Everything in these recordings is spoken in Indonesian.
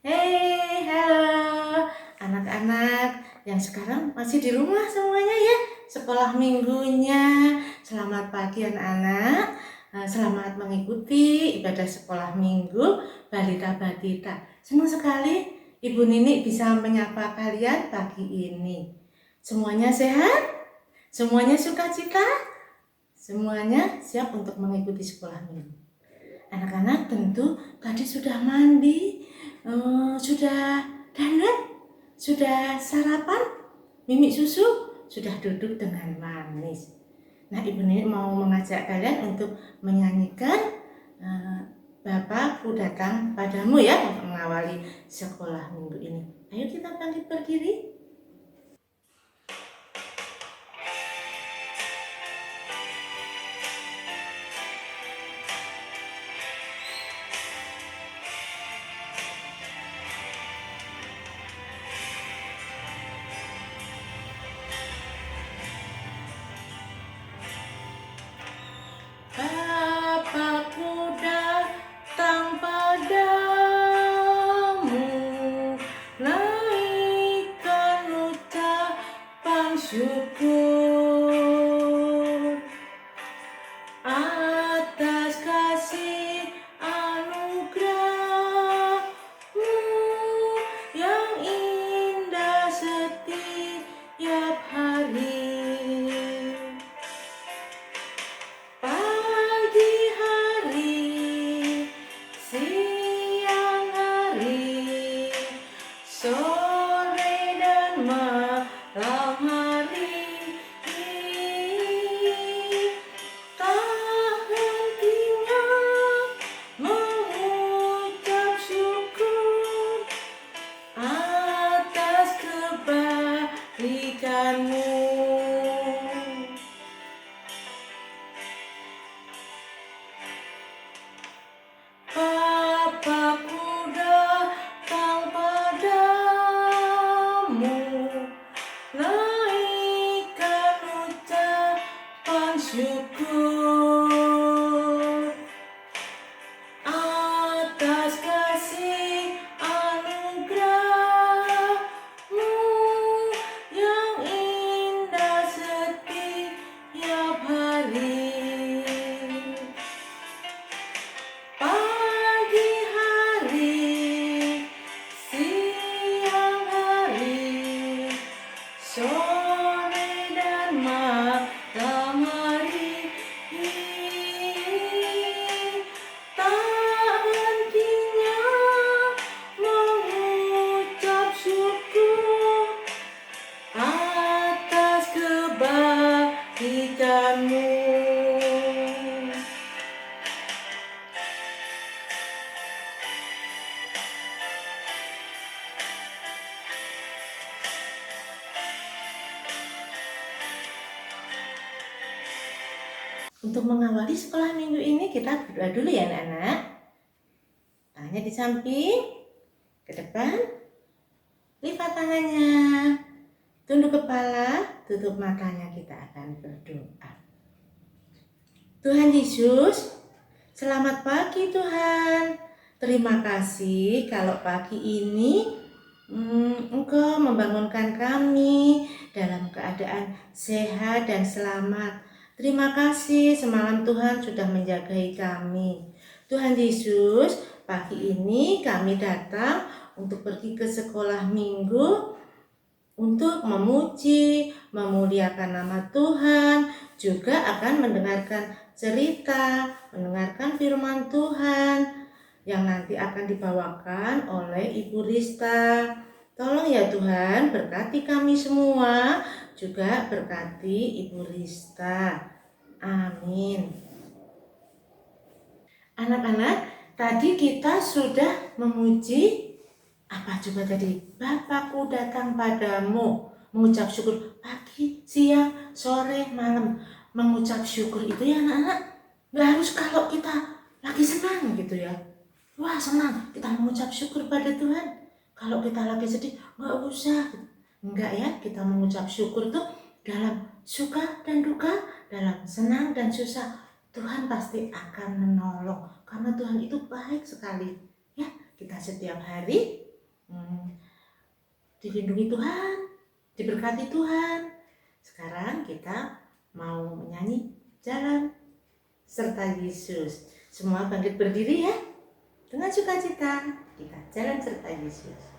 Hei, halo anak-anak yang sekarang masih di rumah semuanya ya. Sekolah minggunya. Selamat pagi anak-anak. Selamat mengikuti ibadah sekolah minggu balita-balita. Senang sekali Ibu Nini bisa menyapa kalian pagi ini. Semuanya sehat? Semuanya sukacita? Semuanya siap untuk mengikuti sekolah minggu. Anak-anak tentu tadi sudah mandi, sudah dandan, sudah sarapan, mimi susu, sudah duduk dengan manis. Nah, Ibu Nini mau mengajak kalian untuk menyanyikan Bapakku datang padamu ya, untuk mengawali sekolah minggu ini. Ayo kita bangkit berdiri. Bapakku datang padamu, naikkan ucapan syukur atas kasih anugerahmu yang indah setiap hari. Pagi hari, siang hari, sore dan malam hari, tak hentinya mengucap syukur atas kebaikanmu. Bapakku datang padamu, naikkan ucapan syukur atas kasih anugerahmu yang indah setiap hari. Pagi hari, siang hari, sore dan malam hari, tak hentinya mengucap syukur atas kebaikanmu. Untuk mengawali sekolah minggu ini kita berdoa dulu ya anak-anak. Tangannya di samping, ke depan, lipat tangannya, tunduk kepala, tutup matanya, kita akan berdoa. Tuhan Yesus, selamat pagi Tuhan. Terima kasih kalau pagi ini Engkau membangunkan kami dalam keadaan sehat dan selamat. Terima kasih semalam Tuhan sudah menjagai kami. Tuhan Yesus, pagi ini kami datang untuk pergi ke sekolah minggu untuk memuji, memuliakan nama Tuhan, juga akan mendengarkan cerita, mendengarkan firman Tuhan yang nanti akan dibawakan oleh Ibu Rista. Tolong ya Tuhan, berkati kami semua, juga berkati Ibu Rista. Amin. Anak-anak, tadi kita sudah memuji apa coba tadi? Bapakku datang padamu, mengucap syukur pagi, siang, sore, malam. Mengucap syukur itu ya anak-anak, gak harus kalau kita lagi senang gitu ya. Wah senang, kita mengucap syukur pada Tuhan. Kalau kita lagi sedih, gak usah. Enggak ya, kita mengucap syukur tuh dalam suka dan duka, dalam senang dan susah. Tuhan pasti akan menolong, karena Tuhan itu baik sekali. Ya, kita setiap hari dilindungi Tuhan, diberkati Tuhan. Sekarang kita mau menyanyi Jalan Serta Yesus. Semua bangkit berdiri ya, dengan sukacita kita jalan serta Yesus.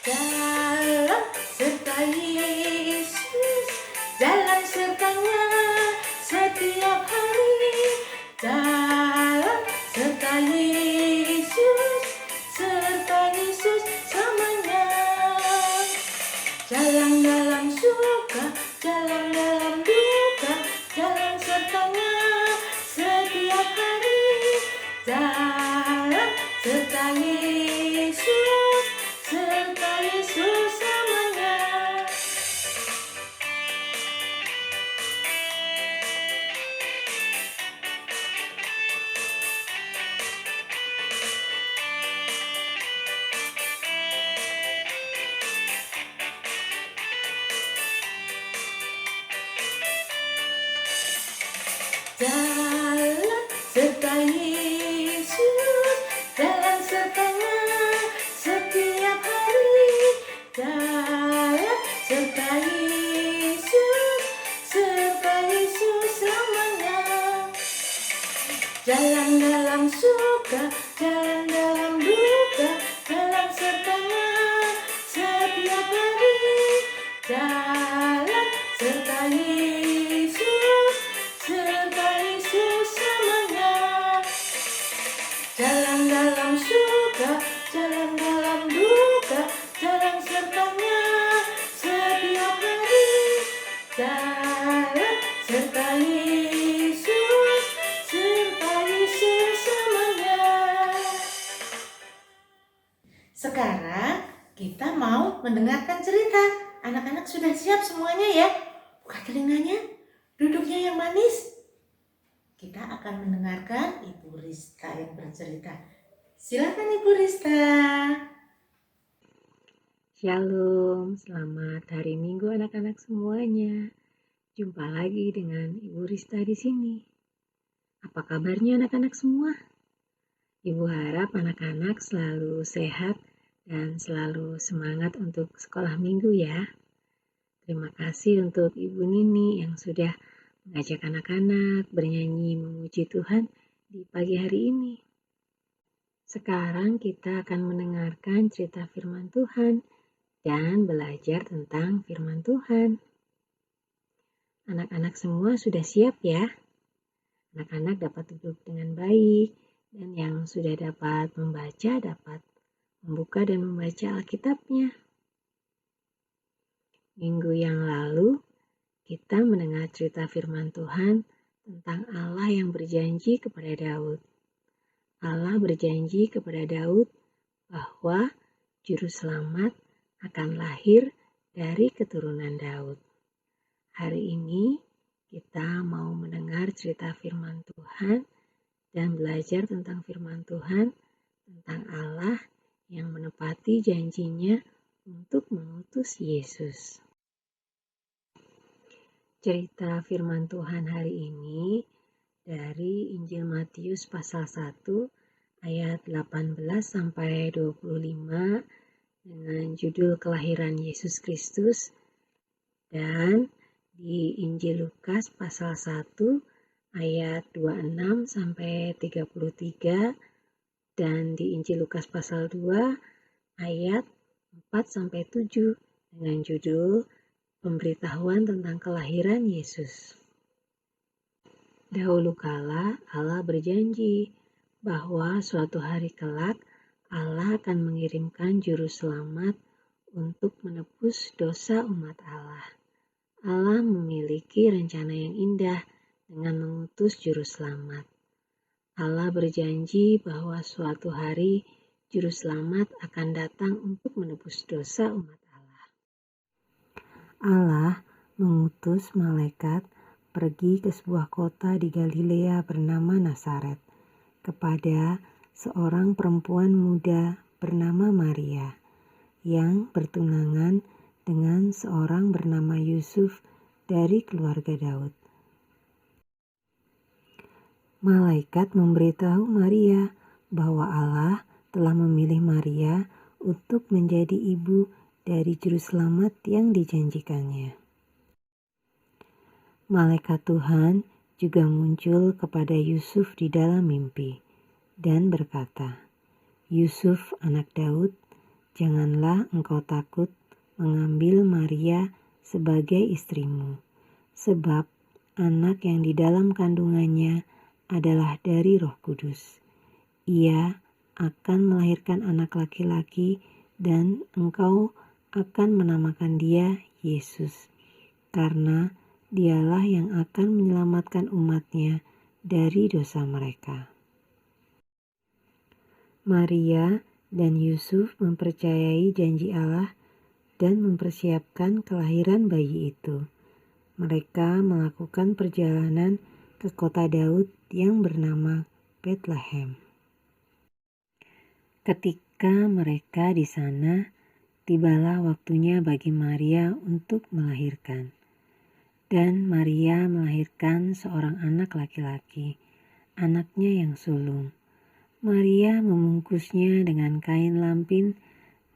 Jalan serta Yesus, jalan sertanya setiap hari. Jalan serta Yesus selamanya. Jalan dalam suka, jalan dalam duka, jalan sertanya setiap hari. Jalan serta Yesus selamanya. Jalan serta Yesus, jalan sertanya setiap hari. Jalan serta Yesus selamanya. Jalan dalam suka, jalan dalam duka, jalan sertanya setiap hari. Jalan serta Yesus selamanya. Jalan dalam suka, jalan dalam duka, jalan sertanya setiap hari. Jalan serta Yesus selamanya. Sekarang kita mau mendengarkan cerita. Anak-anak sudah siap semuanya ya? Buka telinganya, duduknya yang manis. Kita akan mendengarkan Ibu Rista yang bercerita. Silakan Ibu Rista. Shalom, selamat hari Minggu anak-anak semuanya. Jumpa lagi dengan Ibu Rista di sini. Apa kabarnya anak-anak semua? Ibu harap anak-anak selalu sehat dan selalu semangat untuk sekolah minggu ya. Terima kasih untuk Ibu Nini yang sudah mengajak anak-anak bernyanyi memuji Tuhan di pagi hari ini. Sekarang kita akan mendengarkan cerita firman Tuhan dan belajar tentang firman Tuhan. Anak-anak semua sudah siap ya? Anak-anak dapat duduk dengan baik dan yang sudah dapat membaca dapat membuka dan membaca Alkitabnya. Minggu yang lalu kita mendengar cerita firman Tuhan tentang Allah yang berjanji kepada Daud. Allah berjanji kepada Daud bahwa juru selamat akan lahir dari keturunan Daud. Hari ini kita mau mendengar cerita firman Tuhan dan belajar tentang firman Tuhan, tentang Allah yang menepati janjinya untuk mengutus Yesus. Cerita firman Tuhan hari ini dari Injil Matius pasal 1 ayat 18 sampai 25 dengan judul Kelahiran Yesus Kristus, dan di Injil Lukas pasal 1 ayat 26 sampai 33 dan di Injil Lukas pasal 2 ayat 4 sampai 7 dengan judul Pemberitahuan tentang kelahiran Yesus. Dahulu kala Allah berjanji bahwa suatu hari kelak Allah akan mengirimkan juru selamat untuk menebus dosa umat Allah. Allah memiliki rencana yang indah dengan mengutus juru selamat. Allah berjanji bahwa suatu hari juru selamat akan datang untuk menebus dosa umat Allah. Allah mengutus malaikat pergi ke sebuah kota di Galilea bernama Nazaret kepada seorang perempuan muda bernama Maria yang bertunangan dengan seorang bernama Yusuf dari keluarga Daud. Malaikat memberitahu Maria bahwa Allah telah memilih Maria untuk menjadi ibu dari Juru Selamat yang dijanjikannya. Malaikat Tuhan juga muncul kepada Yusuf di dalam mimpi dan berkata, "Yusuf, anak Daud, janganlah engkau takut mengambil Maria sebagai istrimu, sebab anak yang di dalam kandungannya adalah dari Roh Kudus. Ia akan melahirkan anak laki-laki dan engkau akan menamakan dia Yesus, karena dialah yang akan menyelamatkan umatnya dari dosa mereka." Maria dan Yusuf mempercayai janji Allah dan mempersiapkan kelahiran bayi itu. Mereka melakukan perjalanan ke kota Daud yang bernama Bethlehem. Ketika mereka di sana, tibalah waktunya bagi Maria untuk melahirkan. Dan Maria melahirkan seorang anak laki-laki, anaknya yang sulung. Maria membungkusnya dengan kain lampin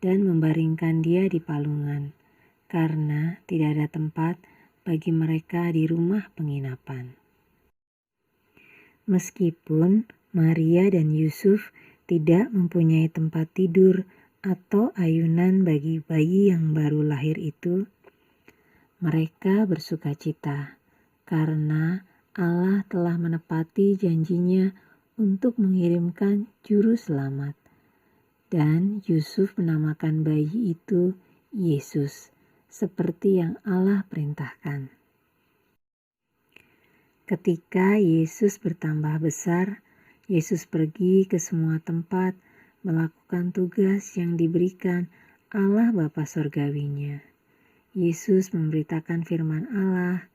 dan membaringkan dia di palungan, karena tidak ada tempat bagi mereka di rumah penginapan. Meskipun Maria dan Yusuf tidak mempunyai tempat tidur atau ayunan bagi bayi yang baru lahir itu, mereka bersukacita karena Allah telah menepati janjinya untuk mengirimkan Juru Selamat. Dan Yusuf menamakan bayi itu Yesus, seperti yang Allah perintahkan. Ketika Yesus bertambah besar, Yesus pergi ke semua tempat melakukan tugas yang diberikan Allah Bapa Sorgawinya. Yesus memberitakan firman Allah,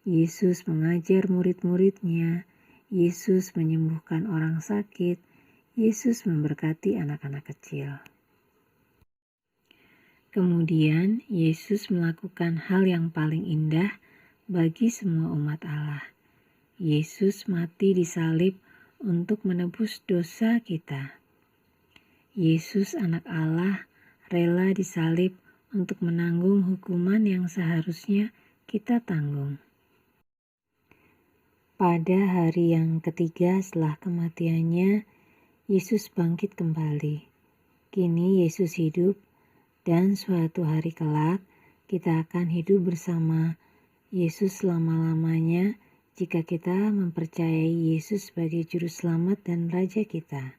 Yesus mengajar murid-muridnya, Yesus menyembuhkan orang sakit, Yesus memberkati anak-anak kecil. Kemudian Yesus melakukan hal yang paling indah bagi semua umat Allah. Yesus mati disalib untuk menebus dosa kita. Yesus anak Allah rela disalib untuk menanggung hukuman yang seharusnya kita tanggung. Pada hari yang ketiga setelah kematiannya, Yesus bangkit kembali. Kini Yesus hidup dan suatu hari kelak kita akan hidup bersama Yesus selama-lamanya jika kita mempercayai Yesus sebagai Juru Selamat dan Raja kita.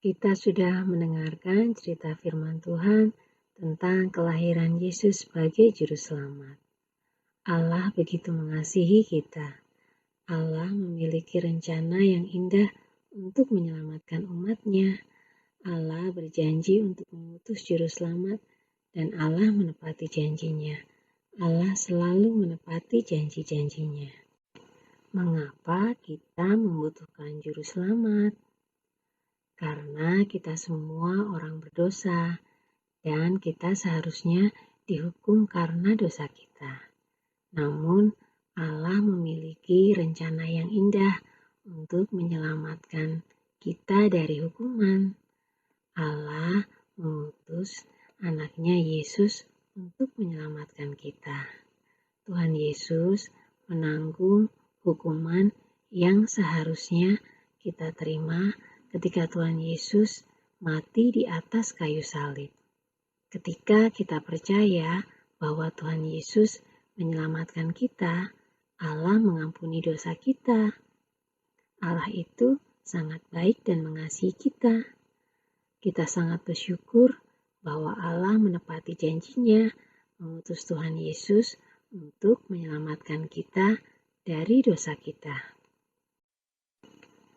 Kita sudah mendengarkan cerita firman Tuhan tentang kelahiran Yesus sebagai Juru Selamat. Allah begitu mengasihi kita. Allah memiliki rencana yang indah untuk menyelamatkan umatnya. Allah berjanji untuk mengutus Juru Selamat dan Allah menepati janjinya. Allah selalu menepati janji-janjinya. Mengapa kita membutuhkan Juru Selamat? Karena kita semua orang berdosa dan kita seharusnya dihukum karena dosa kita. Namun Allah memiliki rencana yang indah untuk menyelamatkan kita dari hukuman. Allah mengutus anaknya Yesus untuk menyelamatkan kita. Tuhan Yesus menanggung hukuman yang seharusnya kita terima ketika Tuhan Yesus mati di atas kayu salib. Ketika kita percaya bahwa Tuhan Yesus menyelamatkan kita, Allah mengampuni dosa kita. Allah itu sangat baik dan mengasihi kita. Kita sangat bersyukur bahwa Allah menepati janjinya mengutus Tuhan Yesus untuk menyelamatkan kita dari dosa kita.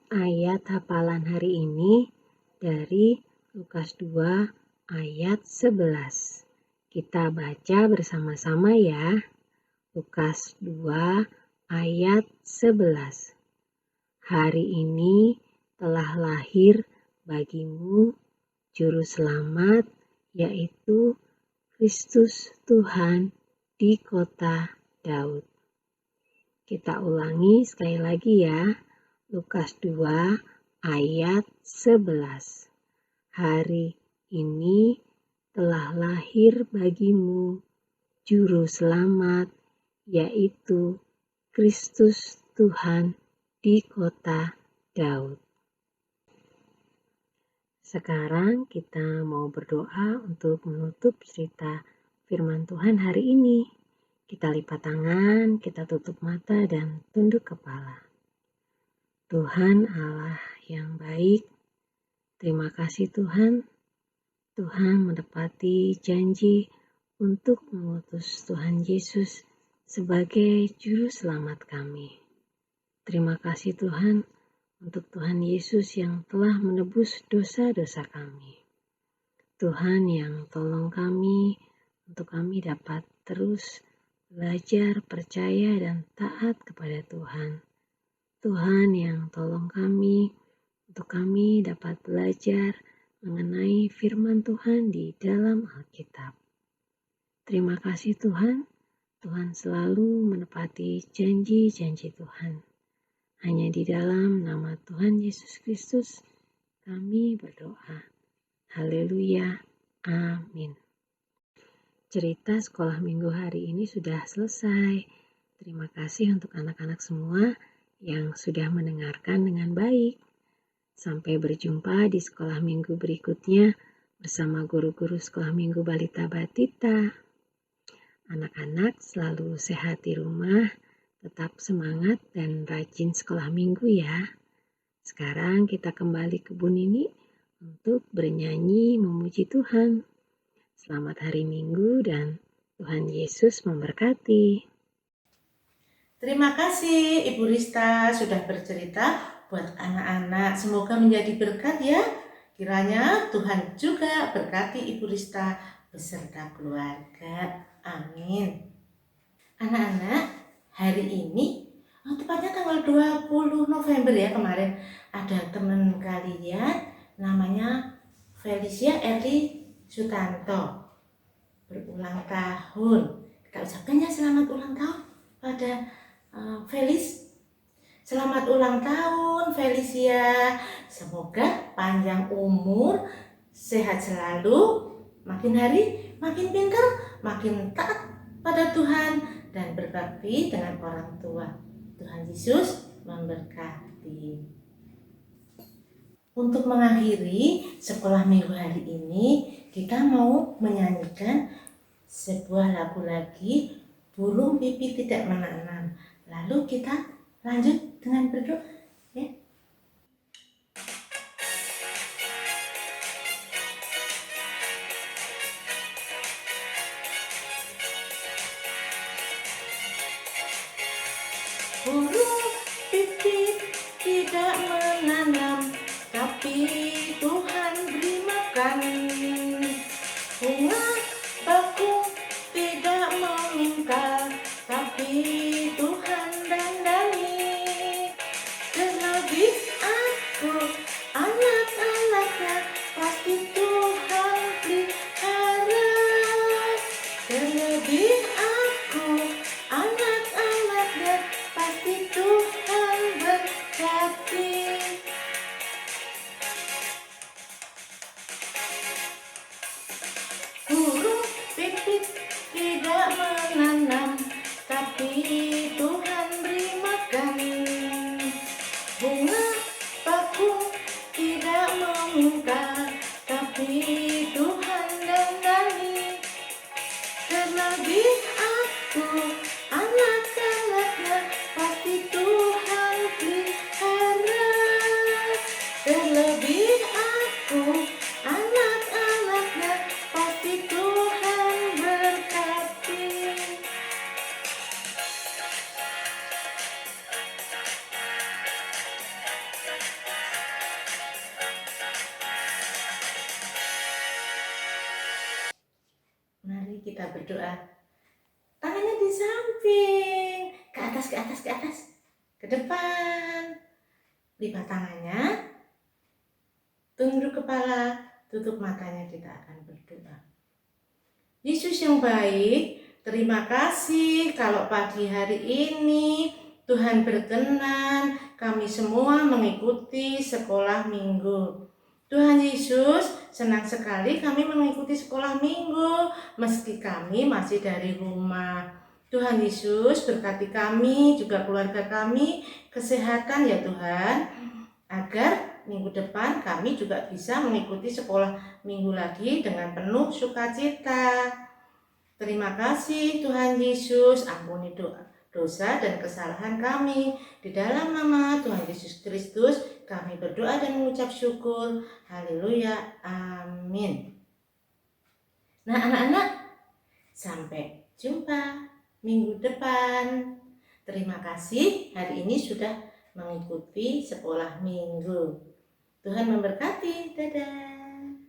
Ayat hafalan hari ini dari Lukas 2 ayat 11. Kita baca bersama-sama ya. Lukas 2 ayat 11. Hari ini telah lahir bagimu Juru Selamat, yaitu Kristus Tuhan di kota Daud. Kita ulangi sekali lagi ya. Lukas 2 ayat 11. Hari ini telah lahir bagimu Juru Selamat, yaitu Kristus Tuhan di kota Daud. Sekarang kita mau berdoa untuk menutup cerita firman Tuhan hari ini. Kita lipat tangan, kita tutup mata dan tunduk kepala. Tuhan Allah yang baik, terima kasih Tuhan. Tuhan menepati janji untuk mengutus Tuhan Yesus sebagai Juru Selamat kami. Terima kasih Tuhan untuk Tuhan Yesus yang telah menebus dosa-dosa kami. Tuhan yang tolong kami untuk kami dapat terus belajar, percaya, dan taat kepada Tuhan. Tuhan yang tolong kami untuk kami dapat belajar mengenai firman Tuhan di dalam Alkitab. Terima kasih Tuhan, Tuhan selalu menepati janji-janji Tuhan. Hanya di dalam nama Tuhan Yesus Kristus kami berdoa. Haleluya. Amin. Cerita sekolah minggu hari ini sudah selesai. Terima kasih untuk anak-anak semua yang sudah mendengarkan dengan baik. Sampai berjumpa di sekolah minggu berikutnya bersama guru-guru sekolah minggu Balita Batita. Anak-anak selalu sehat di rumah. Tetap semangat dan rajin sekolah minggu ya. Sekarang kita kembali ke Bu Nini untuk bernyanyi memuji Tuhan. Selamat hari Minggu dan Tuhan Yesus memberkati. Terima kasih Ibu Rista sudah bercerita buat anak-anak. Semoga menjadi berkat ya. Kiranya Tuhan juga berkati Ibu Rista beserta keluarga. Amin. Anak-anak, hari ini, tepatnya tanggal 20 November ya kemarin, ada teman kalian namanya Felicia Erli Sutanto berulang tahun. Kita ucapkan ya selamat ulang tahun pada Felis. Selamat ulang tahun Felicia. Semoga panjang umur, sehat selalu, makin hari makin pintar, makin taat pada Tuhan dan berbakti dengan orang tua. Tuhan Yesus memberkati. Untuk mengakhiri sekolah minggu hari ini, kita mau menyanyikan sebuah lagu lagi, Burung Pipi Tidak Menanam. Lalu kita lanjut dengan berdoa ya. Burung pipit tidak menanam, tapi Tuhan beri makan. Bunga bakung tidak meminta, tapi Tuhan dandani. Terlebih aku, anak-anaknya, pasti Tuhan pelihara. Terlebih aku, anak-anaknya, pasti Tuhan berkati. Burung pipit tidak menanam, tapi Tuhan beri makan. Bunga bakung tidak meminta, tapi Tuhan dandani. Terlebih aku, anak-anaknya, pasti Tuhan pelihara. Terlebih aku, anak-anaknya, pasti Tuhan berkati. Mari kita berdoa. Tangannya di samping, ke atas, ke atas, ke atas, ke depan. Lipat tangannya, tunduk kepala, tutup matanya, kita akan berdoa. Yesus yang baik, terima kasih kalau pagi hari ini Tuhan berkenan kami semua mengikuti sekolah minggu. Tuhan Yesus, senang sekali kami mengikuti sekolah minggu meski kami masih dari rumah. Tuhan Yesus, berkati kami, juga keluarga kami, kesehatan ya Tuhan, agar minggu depan kami juga bisa mengikuti sekolah minggu lagi dengan penuh sukacita. Terima kasih Tuhan Yesus, ampuni dosa dan kesalahan kami. Di dalam nama Tuhan Yesus Kristus kami berdoa dan mengucap syukur. Haleluya, amin. Nah anak-anak, sampai jumpa minggu depan. Terima kasih hari ini sudah mengikuti sekolah minggu. Tuhan memberkati. Dadah.